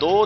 2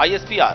ISPR।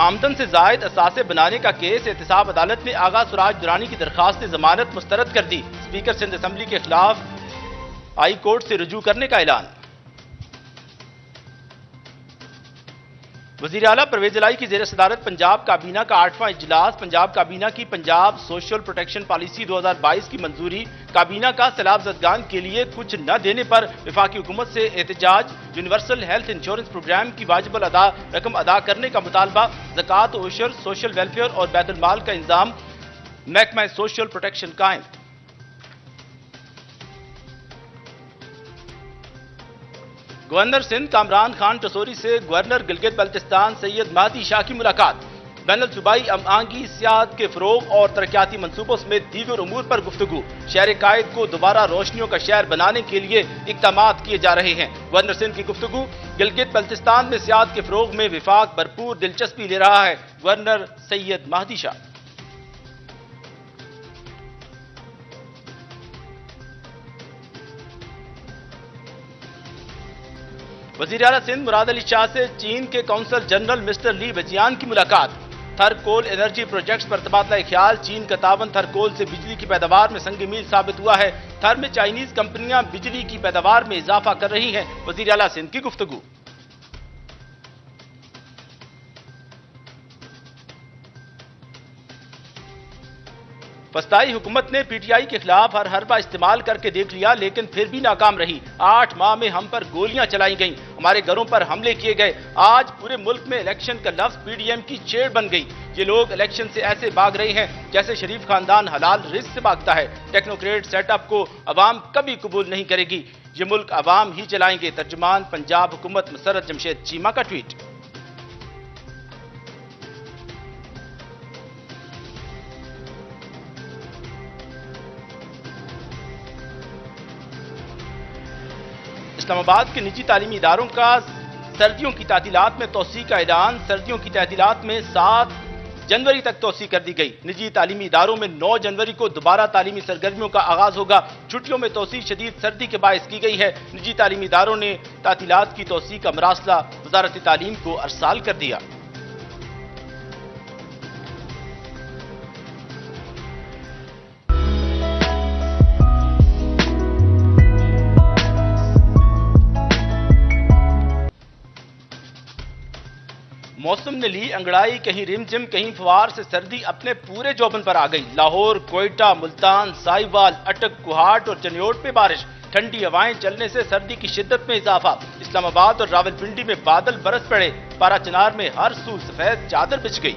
آمدن سے زائد اثاثے بنانے کا کیس احتساب عدالت نے آغا سراج درانی کی درخواست ضمانت مسترد کر دی. اسپیکر سندھ اسمبلی کے خلاف ہائی کورٹ سے رجوع کرنے کا اعلان. وزیر اعلیٰ پرویز الہی کی زیر صدارت پنجاب کابینہ کا 8واں اجلاس. پنجاب کابینہ کی پنجاب سوشل پروٹیکشن پالیسی 2022 کی منظوری. کابینہ کا سیلاب زدگان کے لیے کچھ نہ دینے پر وفاقی حکومت سے احتجاج. یونیورسل ہیلتھ انشورنس پروگرام کی واجب الادا رقم ادا کرنے کا مطالبہ. زکوٰۃ و عشر سوشل ویلفیئر اور بیت المال کا انضمام. محکمہ سوشل پروٹیکشن قائم. گورنر سندھ کامران خان ٹسوری سے گورنر گلگت بلتستان سید مہدی شاہ کی ملاقات. بین الصوبائی ہم آہنگی، سیاحت کے فروغ اور ترقیاتی منصوبوں سمیت دیگر امور پر گفتگو. شہر قائد کو دوبارہ روشنیوں کا شہر بنانے کے لیے اقدامات کیے جا رہے ہیں. گورنر سندھ کی گفتگو. گلگت بلتستان میں سیاحت کے فروغ میں وفاق بھرپور دلچسپی لے رہا ہے. گورنر سید مہدی شاہ. وزیر اعلیٰ سندھ مراد علی شاہ سے چین کے کونسل جنرل مسٹر لی وجیان کی ملاقات. تھر کول انرجی پروجیکٹس پر تبادلہ خیال. چین کا تعاون تھر کول سے بجلی کی پیداوار میں سنگ میل ثابت ہوا ہے. تھر میں چائنیز کمپنیاں بجلی کی پیداوار میں اضافہ کر رہی ہیں. وزیر اعلیٰ سندھ کی گفتگو. وسطائی حکومت نے پی ٹی آئی کے خلاف ہر حربہ استعمال کر کے دیکھ لیا لیکن پھر بھی ناکام رہی. 8 ماہ میں ہم پر گولیاں چلائی گئیں، ہمارے گھروں پر حملے کیے گئے. آج پورے ملک میں الیکشن کا لفظ پی ڈی ایم کی چیڑ بن گئی. یہ لوگ الیکشن سے ایسے بھاگ رہے ہیں جیسے شریف خاندان حلال رزق سے بھاگتا ہے. ٹیکنوکریٹ سیٹ اپ کو عوام کبھی قبول نہیں کرے گی. یہ ملک عوام ہی چلائیں گے. ترجمان پنجاب حکومت مسرت جمشید چیمہ کا ٹویٹ. اسلام آباد کے نجی تعلیمی اداروں کا سردیوں کی تعطیلات میں توسیع کا اعلان. سردیوں کی تعطیلات میں 7 جنوری تک توسیع کر دی گئی. نجی تعلیمی اداروں میں 9 جنوری کو دوبارہ تعلیمی سرگرمیوں کا آغاز ہوگا. چھٹیوں میں توسیع شدید سردی کے باعث کی گئی ہے. نجی تعلیمی اداروں نے تعطیلات کی توسیع کا مراسلہ وزارت تعلیم کو ارسال کر دیا. موسم نے لی انگڑائی. کہیں رم جم کہیں فوار سے سردی اپنے پورے جوبن پر آ گئی. لاہور، کوئٹہ، ملتان، سائیوال، اٹک، کوہاٹ اور چنیوٹ میں بارش. ٹھنڈی ہوائیں چلنے سے سردی کی شدت میں اضافہ. اسلام آباد اور راولپنڈی میں بادل برس پڑے. پارا چنار میں ہر سو سفید چادر بچھ گئی.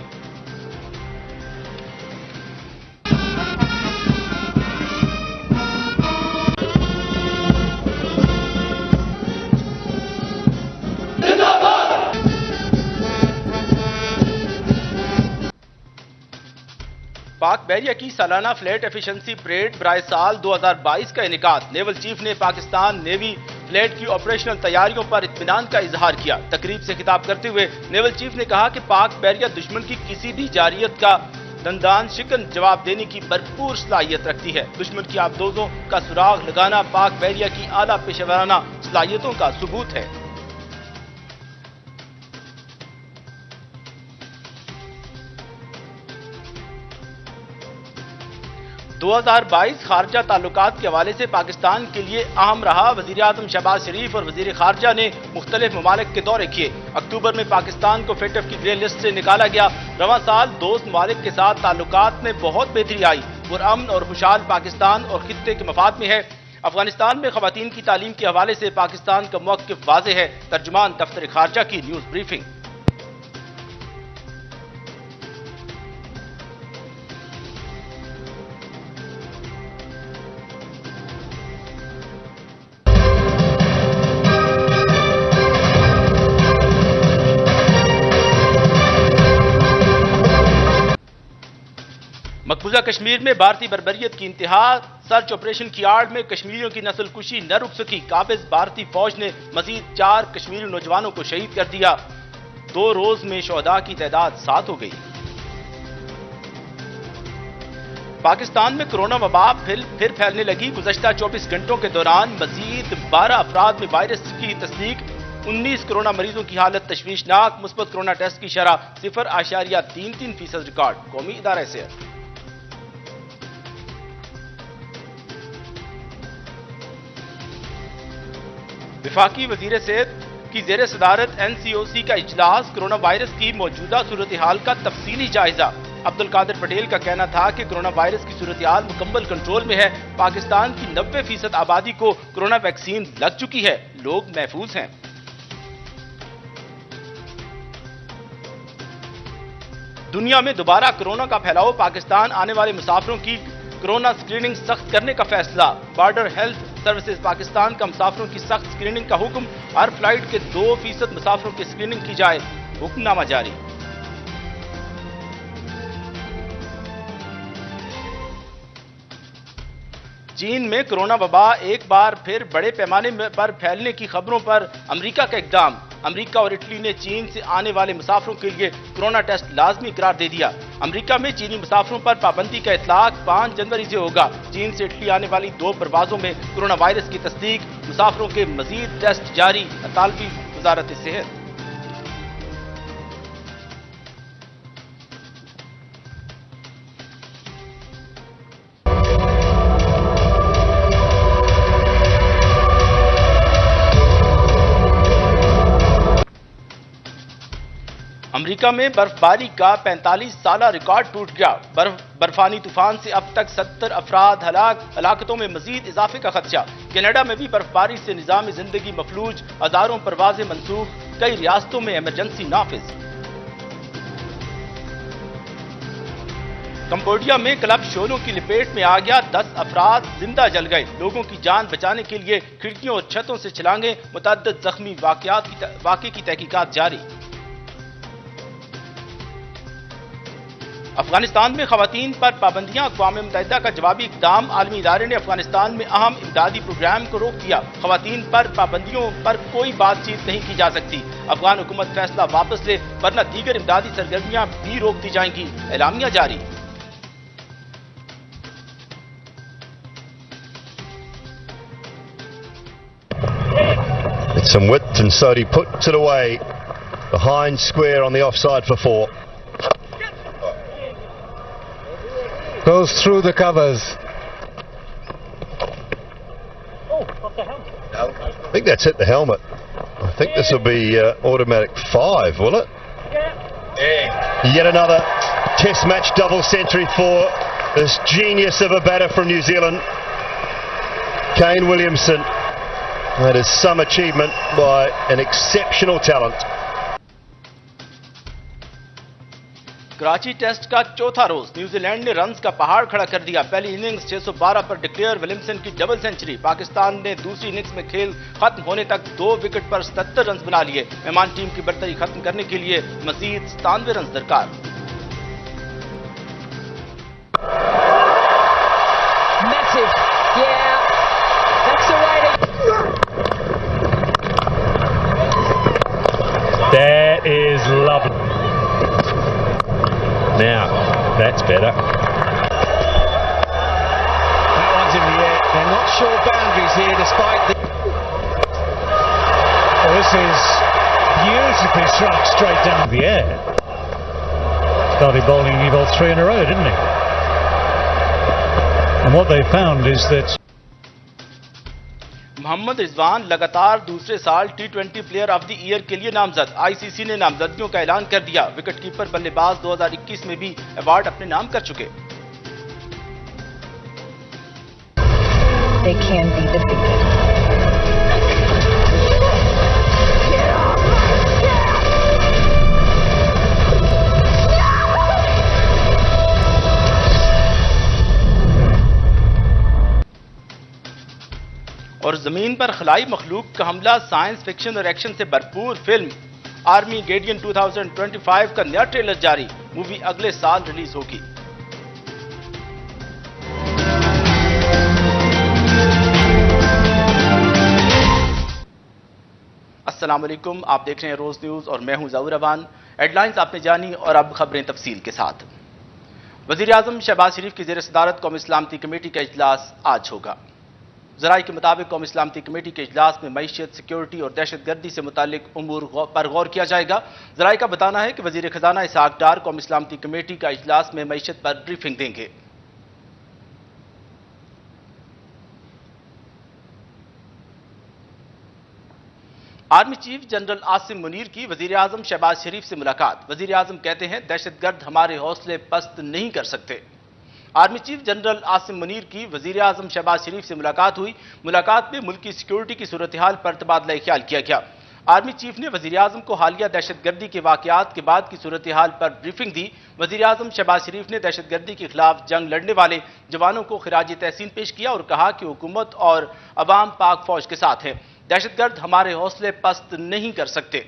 پاک بحریہ کی سالانہ فلیٹ ایفیشنسی پریڈ برائے سال 2022 کا انعقاد. نیول چیف نے پاکستان نیوی فلیٹ کی آپریشنل تیاریوں پر اطمینان کا اظہار کیا. تقریب سے خطاب کرتے ہوئے نیول چیف نے کہا کہ پاک بحریہ دشمن کی کسی بھی جارحیت کا دندان شکن جواب دینے کی بھرپور صلاحیت رکھتی ہے. دشمن کی آبدوزوں کا سراغ لگانا پاک بحریہ کی اعلیٰ پیشہ ورانہ صلاحیتوں کا ثبوت ہے. 2022 خارجہ تعلقات کے حوالے سے پاکستان کے لیے اہم رہا. وزیر اعظم شہباز شریف اور وزیر خارجہ نے مختلف ممالک کے دورے کیے. اکتوبر میں پاکستان کو FATF کی گرے لسٹ سے نکالا گیا. رواں سال دوست ممالک کے ساتھ تعلقات میں بہت بہتری آئی. پرامن اور خوشحال پاکستان اور خطے کے مفاد میں ہے. افغانستان میں خواتین کی تعلیم کے حوالے سے پاکستان کا موقف واضح ہے. ترجمان دفتر خارجہ کی نیوز بریفنگ. مقبوضہ کشمیر میں بھارتی بربریت کی انتہا. سرچ آپریشن کی آڑ میں کشمیریوں کی نسل کشی نہ رک سکی. قابض بھارتی فوج نے مزید 4 کشمیری نوجوانوں کو شہید کر دیا. 2 روز میں شہداء کی تعداد 7 ہو گئی. پاکستان میں کرونا وبا پھر پھیلنے لگی. گزشتہ 24 گھنٹوں کے دوران مزید 12 افراد میں وائرس کی تصدیق. 19 کورونا مریضوں کی حالت تشویشناک، مثبت کورونا ٹیسٹ کی شرح 0.33% ریکارڈ، قومی ادارہ صحت۔ وفاقی وزیر صحت کی زیر صدارت NCOC کا اجلاس، کورونا وائرس کی موجودہ صورتحال کا تفصیلی جائزہ۔ عبدالقادر پٹیل کا کہنا تھا کہ کورونا وائرس کی صورتحال مکمل کنٹرول میں ہے، پاکستان کی 90% آبادی کو کورونا ویکسین لگ چکی ہے، لوگ محفوظ ہیں۔ دنیا میں دوبارہ کورونا کا پھیلاؤ، پاکستان آنے والے مسافروں کی کورونا سکریننگ سخت کرنے کا فیصلہ۔ بارڈر ہیلتھ سروسز پاکستان کا مسافروں کی سخت سکریننگ کا حکم، ہر فلائٹ کے 2% مسافروں کی سکریننگ کی جائے، حکم نامہ جاری۔ چین میں کورونا وبا ایک بار پھر بڑے پیمانے پر پھیلنے کی خبروں پر امریکہ کا اقدام۔ امریکہ اور اٹلی نے چین سے آنے والے مسافروں کے لیے کورونا ٹیسٹ لازمی قرار دے دیا۔ امریکہ میں چینی مسافروں پر پابندی کا اطلاق 5 جنوری سے ہوگا۔ چین سے اٹلی آنے والی 2 پروازوں میں کورونا وائرس کی تصدیق، مسافروں کے مزید ٹیسٹ جاری، اطالوی وزارت صحت۔ امریکہ میں برف باری کا 45 سالہ ریکارڈ ٹوٹ گیا۔ برفانی طوفان سے اب تک 70 افراد ہلاک، ہلاکتوں میں مزید اضافے کا خدشہ۔ کینیڈا میں بھی برف باری سے نظام زندگی مفلوج، ہزاروں پروازیں منسوخ، کئی ریاستوں میں ایمرجنسی نافذ۔ کمبوڈیا میں کلب شولوں کی لپیٹ میں آ گیا، 10 افراد زندہ جل گئے۔ لوگوں کی جان بچانے کے لیے کھڑکیوں اور چھتوں سے چھلانگیں، متعدد زخمی، واقعے کی تحقیقات جاری۔ افغانستان میں خواتین پر پابندیاں، اقوام متحدہ کا جوابی اقدام۔ عالمی ادارے نے افغانستان میں اہم امدادی پروگرام کو روک دیا۔ خواتین پر پابندیوں پر کوئی بات چیت نہیں کی جا سکتی۔ افغان حکومت فیصلہ واپس لے ورنہ دیگر امدادی سرگرمیاں بھی روک دی جائیں گی، اعلامیہ جاری۔ It's some width and Sodi puts it away behind square on the offside for 4. Goes through the covers. I think that's hit the helmet. I think this will be automatic 5, will it? Yeah. Yet another test match double century for this genius of a batter from New Zealand, Kane Williamson. That is some achievement by an exceptional talent. Karachi test کا چوتھا روز، New Zealand نے runs کا پہاڑ کھڑا کر دیا۔ پہلی innings 612 پر declare, Williamson کی ڈبل سنچری۔ پاکستان نے دوسری اننگز میں کھیل ختم ہونے تک 2 وکٹ پر 77 رنز بنا لیے۔ مہمان ٹیم کی برتری ختم کرنے کے لیے مزید 97 رنز درکار۔ That is lovely. Now, that's better. That one's in the air. They're not sure boundaries here despite the... Well, this is beautifully struck straight down the air. Started bowling new ball 3 in a row, didn't he? And what they found is that... محمد رضوان لگاتار دوسرے سال T20 player of the year کے لیے نامزد۔ ICC نے نامزدگیوں کا اعلان کر دیا۔ وکٹ کیپر بلے باز 2021 میں بھی ایوارڈ اپنے نام کر چکے۔ They can be defeated. اور زمین پر خلائی مخلوق کا حملہ، سائنس فکشن اور ایکشن سے بھرپور فلم آرمی گیڈین 2025 کا نیا ٹریلر جاری۔ مووی اگلے سال ریلیز ہوگی۔ السلام علیکم، آپ دیکھ رہے ہیں روز نیوز اور میں ہوں ظہور اوان۔ ہیڈ لائنز آپ نے جانی اور اب خبریں تفصیل کے ساتھ۔ وزیر اعظم شہباز شریف کی زیر صدارت قومی سلامتی کمیٹی کا اجلاس آج ہوگا۔ ذرائع کے مطابق قومی سلامتی کمیٹی کے اجلاس میں معیشت، سیکیورٹی اور دہشت گردی سے متعلق امور پر غور کیا جائے گا۔ ذرائع کا بتانا ہے کہ وزیر خزانہ اسحاق ڈار قومی سلامتی کمیٹی کا اجلاس میں معیشت پر بریفنگ دیں گے۔ Army chief general Asim Munir کی وزیر اعظم شہباز شریف سے ملاقات۔ وزیر اعظم کہتے ہیں دہشت گرد ہمارے حوصلے پست نہیں کر سکتے۔ Army chief general Asim Munir کی وزیر اعظم شہباز شریف سے ملاقات ہوئی۔ ملاقات میں ملکی سیکیورٹی کی صورتحال پر تبادلہ خیال کیا گیا۔ آرمی چیف نے وزیر اعظم کو حالیہ دہشت گردی کے واقعات کے بعد کی صورتحال پر بریفنگ دی۔ وزیر اعظم شہباز شریف نے دہشت گردی کے خلاف جنگ لڑنے والے جوانوں کو خراج تحسین پیش کیا اور کہا کہ حکومت اور عوام پاک فوج کے ساتھ ہیں۔ دہشت گرد ہمارے حوصلے پست نہیں کر سکتے۔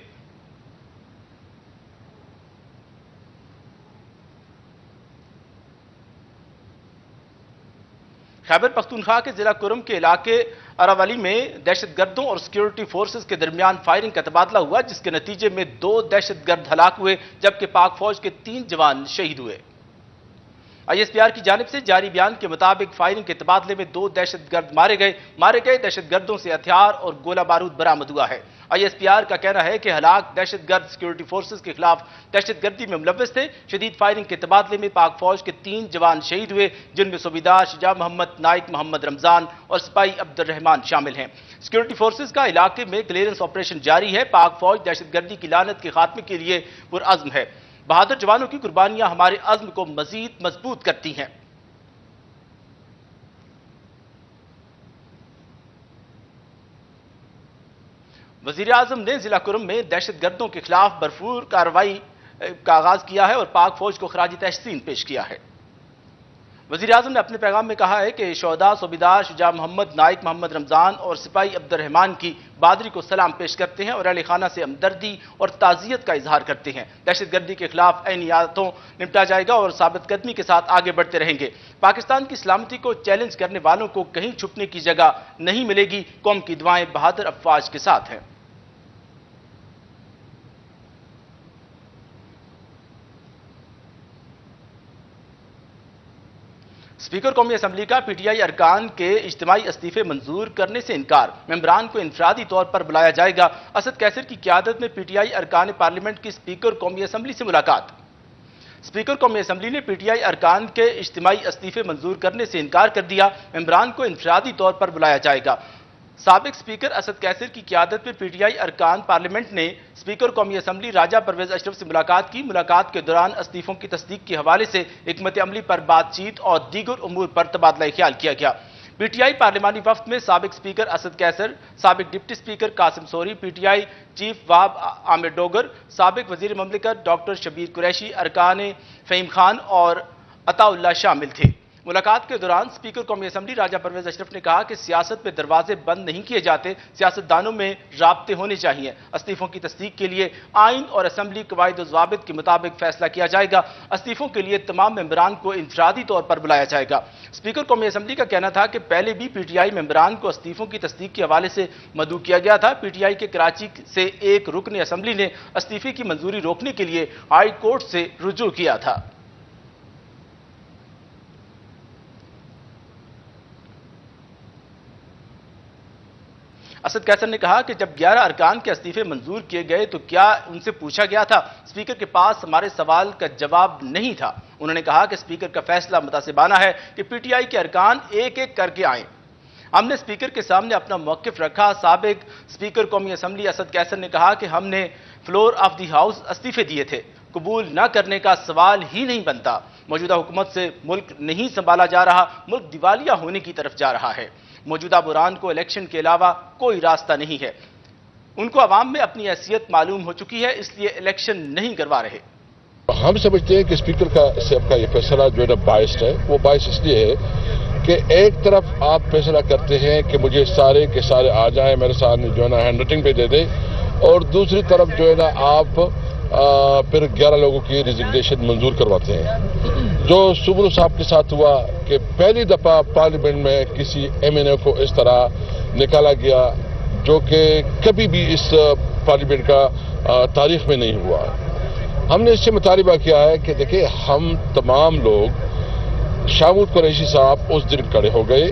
خیبر پختونخوا کے ضلع کرم کے علاقے اراولی میں دہشت گردوں اور سیکیورٹی فورسز کے درمیان فائرنگ کا تبادلہ ہوا، جس کے نتیجے میں 2 دہشت گرد ہلاک ہوئے جبکہ پاک فوج کے 3 جوان شہید ہوئے۔ ISPR کی جانب سے جاری بیان کے مطابق فائرنگ کے تبادلے میں 2 دہشت گرد مارے گئے دہشت گردوں سے ہتھیار اور گولہ بارود برآمد ہوا ہے۔ ISPR کا کہنا ہے کہ ہلاک دہشت گرد سیکیورٹی فورسز کے خلاف دہشت گردی میں ملوث تھے۔ شدید فائرنگ کے تبادلے میں پاک فوج کے 3 جوان شہید ہوئے، جن میں صوبیدار شجاع محمد، نائک محمد رمضان اور سپاہی عبد الرحمان شامل ہیں۔ سیکیورٹی فورسز کا علاقے میں کلیئرنس آپریشن جاری ہے۔ پاک فوج دہشت گردی کی لعنت کے خاتمے کے لیے پرعزم ہے۔ بہادر جوانوں کی قربانیاں ہمارے عزم کو مزید مضبوط کرتی ہیں۔ وزیر اعظم نے ضلع کرم میں دہشت گردوں کے خلاف بھرپور کارروائی کا آغاز کیا ہے اور پاک فوج کو خراج تحسین پیش کیا ہے۔ وزیر اعظم نے اپنے پیغام میں کہا ہے کہ شہداء صوبیدار شجاع محمد، نائک محمد رمضان اور سپاہی عبد الرحمان کی بہادری کو سلام پیش کرتے ہیں اور اہل خانہ سے ہمدردی اور تعزیت کا اظہار کرتے ہیں۔ دہشت گردی کے خلاف عینیاتوں نمٹا جائے گا اور ثابت قدمی کے ساتھ آگے بڑھتے رہیں گے۔ پاکستان کی سلامتی کو چیلنج کرنے والوں کو کہیں چھپنے کی جگہ نہیں ملے گی۔ قوم کی دعائیں بہادر افواج کے ساتھ ہیں۔ اسپیکر قومی اسمبلی کا پی ٹی آئی ارکان کے اجتماعی استعفے منظور کرنے سے انکار۔ ممبران کو انفرادی طور پر بلایا جائے گا۔ اسد کیسر کی قیادت میں پی ٹی آئی ارکان پارلیمنٹ کی اسپیکر قومی اسمبلی سے ملاقات۔ اسپیکر قومی اسمبلی نے پی ٹی آئی ارکان کے اجتماعی استعفے منظور کرنے سے انکار کر دیا۔ ممبران کو انفرادی طور پر بلایا جائے گا۔ سابق اسپیکر اسد کیسر کی قیادت میں پی ٹی آئی ارکان پارلیمنٹ نے اسپیکر قومی اسمبلی راجہ پرویز اشرف سے ملاقات کی۔ ملاقات کے دوران استعفوں کی تصدیق کے حوالے سے حکمت عملی پر بات چیت اور دیگر امور پر تبادلہ خیال کیا گیا۔ پی ٹی آئی پارلیمانی وفد میں سابق اسپیکر اسد کیسر، سابق deputy speaker Qasim Suri, P T I chief Wahab Amir Dogar, سابق وزیر مملکت ڈاکٹر شبیر قریشی، ارکان فہیم خان اور عطا اللہ شامل تھے۔ ملاقات کے دوران اسپیکر قومی اسمبلی راجہ پرویز اشرف نے کہا کہ سیاست میں دروازے بند نہیں کیے جاتے، سیاستدانوں میں رابطے ہونے چاہیے۔ استعفوں کی تصدیق کے لیے آئین اور اسمبلی قواعد و ضوابط کے مطابق فیصلہ کیا جائے گا۔ استعفوں کے لیے تمام ممبران کو انفرادی طور پر بلایا جائے گا۔ اسپیکر قومی اسمبلی کا کہنا تھا کہ پہلے بھی پی ٹی آئی ممبران کو استعفوں کی تصدیق کے حوالے سے مدعو کیا گیا تھا۔ پی ٹی آئی کے کراچی سے ایک رکن اسمبلی نے استعفے کی منظوری روکنے کے لیے ہائی کورٹ سے رجوع کیا تھا۔ اسد کیسر نے کہا کہ جب 11 ارکان کے استعفے منظور کیے گئے تو کیا ان سے پوچھا گیا تھا؟ اسپیکر کے پاس ہمارے سوال کا جواب نہیں تھا۔ انہوں نے کہا کہ اسپیکر کا فیصلہ متعصبانہ ہے کہ پی ٹی آئی کے ارکان ایک ایک کر کے آئیں۔ ہم نے اسپیکر کے سامنے اپنا موقف رکھا۔ سابق اسپیکر قومی اسمبلی اسد کیسر نے کہا کہ ہم نے فلور آف دی ہاؤس استعفے دیے تھے، قبول نہ کرنے کا سوال ہی نہیں بنتا۔ موجودہ حکومت سے ملک نہیں سنبھالا جا رہا، ملک دیوالیہ ہونے کی طرف جا رہا ہے۔ موجودہ بحران کو الیکشن کے علاوہ کوئی راستہ نہیں ہے۔ ان کو عوام میں اپنی حیثیت معلوم ہو چکی ہے، اس لیے الیکشن نہیں کروا رہے۔ ہم سمجھتے ہیں کہ اسپیکر کا صاحب کا یہ فیصلہ جو ہے نا بائسڈ ہے۔ وہ باعث اس لیے ہے کہ ایک طرف آپ فیصلہ کرتے ہیں کہ مجھے سارے کے سارے آ جائیں، میرے سامنے جو ہے نا ہینڈ رائٹنگ پہ دے دیں، اور دوسری طرف جو ہے نا آپ پھر 11 لوگوں کی ریزگنیشن منظور کرواتے ہیں۔ جو سبرو صاحب کے ساتھ ہوا کہ پہلی دفعہ پارلیمنٹ میں کسی ایم این اے کو اس طرح نکالا گیا جو کہ کبھی بھی اس پارلیمنٹ کا تاریخ میں نہیں ہوا۔ ہم نے اس سے مطالبہ کیا ہے کہ دیکھیں، ہم تمام لوگ شاہ محمود قریشی صاحب اس دن کھڑے ہو گئے